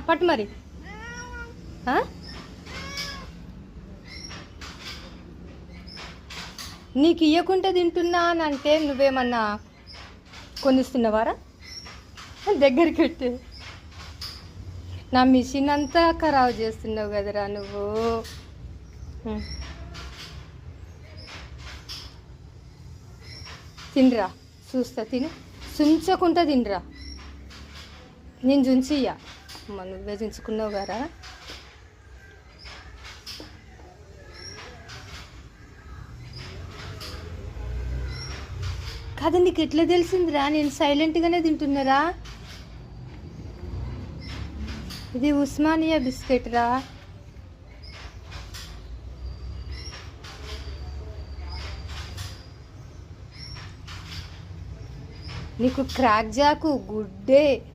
పట్టు మరి. నీకు ఇయ్యకుంటే తింటున్నా అని అంటే నువ్వేమన్నా కొనిస్తున్నావారా? దగ్గరికి పెట్టి నా మిషన్ అంతా ఖరాబ్ చేస్తున్నావు కదరా నువ్వు. తినరా, చూస్తా, తిని చుంచకుండా తినరా. నేను చుంచియ్యా, నువ్వే చుంచుకున్నావు కదా. కదా నీకు ఎట్లా తెలిసిందిరా నేను సైలెంట్గానే తింటున్నారా? ఇది ఉస్మానియా బిస్కెట్ రా. నీకు క్రాక్ జాకు గుడ్డే.